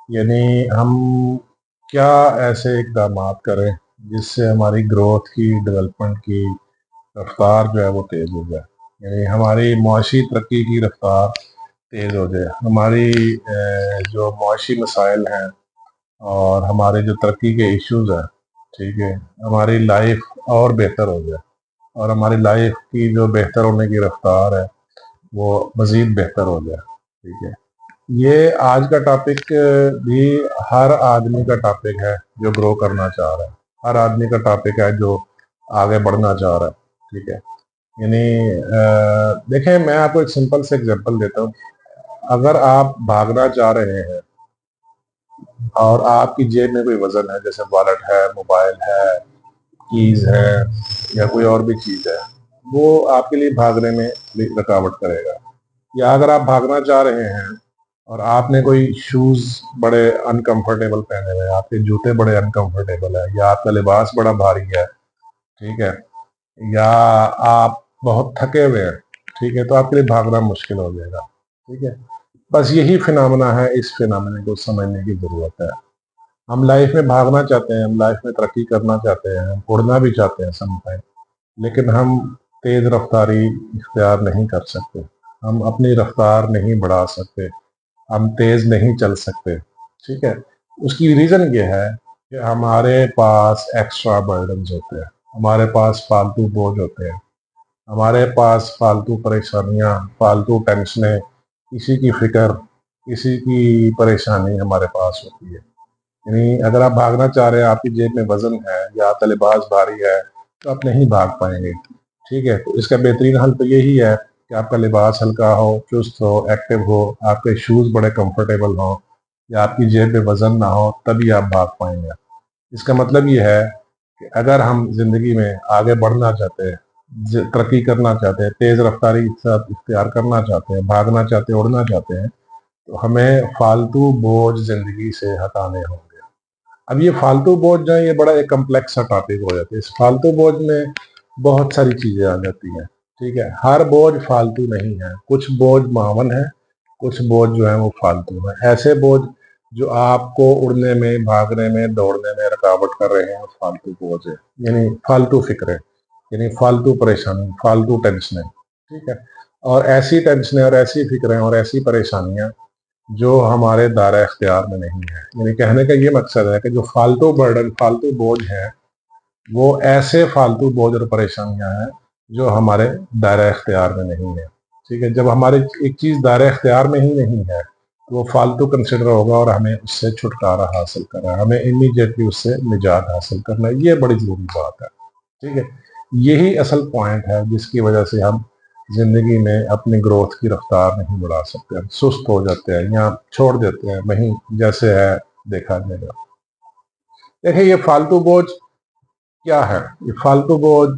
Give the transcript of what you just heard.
یعنی ہم کیا ایسے اقدامات کریں جس سے ہماری گروتھ کی، ڈیولپمنٹ کی رفتار جو ہے وہ تیز ہو جائے، یعنی ہماری معاشی ترقی کی رفتار تیز ہو جائے، ہماری جو معاشی مسائل ہیں اور ہمارے جو ترقی کے ایشوز ہیں، ٹھیک ہے، ہماری لائف اور بہتر ہو جائے اور ہماری لائف کی جو بہتر ہونے کی رفتار ہے وہ مزید بہتر ہو جائے، ٹھیک ہے۔ یہ آج کا ٹاپک بھی ہر آدمی کا ٹاپک ہے جو گرو کرنا چاہ رہا ہے، ہر آدمی کا ٹاپک ہے جو آگے بڑھنا چاہ رہا ہے، ٹھیک ہے۔ یعنی دیکھیں، میں آپ کو ایک سمپل سے ایگزامپل دیتا ہوں۔ اگر آپ بھاگنا چاہ رہے ہیں اور آپ کی جیب میں کوئی وزن ہے، جیسے والٹ ہے، موبائل ہے، کیز ہے یا کوئی اور بھی چیز ہے، وہ آپ کے لیے بھاگنے میں رکاوٹ کرے گا۔ یا اگر آپ بھاگنا چاہ رہے ہیں اور آپ نے کوئی شوز بڑے انکمفرٹیبل پہنے ہوئے ہیں، آپ کے جوتے بڑے انکمفرٹیبل ہیں، یا آپ کا لباس بڑا بھاری ہے، ٹھیک ہے، یا آپ بہت تھکے ہوئے ہیں، ٹھیک ہے، تو آپ کے لیے بھاگنا مشکل ہو جائے گا، ٹھیک ہے۔ بس یہی فنامنا ہے، اس فنامنے کو سمجھنے کی ضرورت ہے۔ ہم لائف میں بھاگنا چاہتے ہیں، ہم لائف میں ترقی کرنا چاہتے ہیں، ہم اڑنا بھی چاہتے ہیں سم ٹائم، لیکن ہم تیز رفتاری اختیار نہیں کر سکتے، ہم اپنی رفتار نہیں بڑھا سکتے، ہم تیز نہیں چل سکتے، ٹھیک ہے۔ اس کی ریزن یہ ہے کہ ہمارے پاس ایکسٹرا برڈنز ہوتے ہیں، ہمارے پاس فالتو بوجھ ہوتے ہیں، ہمارے پاس فالتو پریشانیاں، فالتو ٹینشنیں، کسی کی فکر، کسی کی پریشانی ہمارے پاس ہوتی ہے۔ یعنی اگر آپ بھاگنا چاہ رہے ہیں، آپ کی جیب میں وزن ہے یا آپ کا لباس بھاری ہے، تو آپ نہیں بھاگ پائیں گے، ٹھیک ہے۔ تو اس کا بہترین حل تو یہی ہے کہ آپ کا لباس ہلکا ہو، چست ہو، ایکٹیو ہو، آپ کے شوز بڑے کمفرٹیبل ہوں، یا آپ کی جیب میں وزن نہ ہو، تبھی آپ بھاگ پائیں گے۔ اس کا مطلب یہ ہے کہ اگر ہم زندگی میں آگے بڑھنا چاہتے ہیں، ترقی کرنا چاہتے ہیں، تیز رفتاری اختیار کرنا چاہتے ہیں، بھاگنا چاہتے ہیں، اڑنا چاہتے ہیں، تو ہمیں فالتو بوجھ زندگی سے ہٹانے ہوں گے۔ اب یہ فالتو بوجھ جو ہے، یہ بڑا ایک کمپلیکس سا ٹاپک ہو جاتا ہے۔ اس فالتو بوجھ میں بہت ساری چیزیں آ جاتی ہیں، ٹھیک ہے۔ ہر بوجھ فالتو نہیں ہے، کچھ بوجھ معاون ہے، کچھ بوجھ جو ہے وہ فالتو ہے۔ ایسے بوجھ جو آپ کو اڑنے میں، بھاگنے میں، دوڑنے میں رکاوٹ کر رہے ہیں، فالتو بوجھ ہے، یعنی فالتو فکریں، یعنی فالتو پریشانی، فالتو ٹینشنیں، ٹھیک ہے۔ اور ایسی ٹینشنیں اور ایسی فکریں اور ایسی پریشانیاں جو ہمارے دائرہ اختیار میں نہیں ہے۔ یعنی کہنے کا یہ مقصد ہے کہ جو فالتو برڈن، فالتو بوجھ ہے، وہ ایسے فالتو بوجھ اور پریشانیاں ہیں جو ہمارے دائرہ اختیار میں نہیں ہے، ٹھیک ہے۔ جب ہمارے ایک چیز دائرہ اختیار میں ہی نہیں ہے، تو وہ فالتو کنسیڈر ہوگا اور ہمیں اس سے چھٹکارا حاصل کرنا ہے، ہمیں امیڈیٹلی اس سے نجات حاصل کرنا ہے۔ یہ بڑی ضروری بات ہے، ٹھیک ہے۔ یہی اصل پوائنٹ ہے جس کی وجہ سے ہم زندگی میں اپنی گروتھ کی رفتار نہیں بڑھا سکتے، ہم سست ہو جاتے ہیں یا چھوڑ دیتے ہیں، وہیں جیسے ہے دیکھا جائے گا۔ دیکھیں، یہ فالتو بوجھ کیا ہے؟ یہ فالتو بوجھ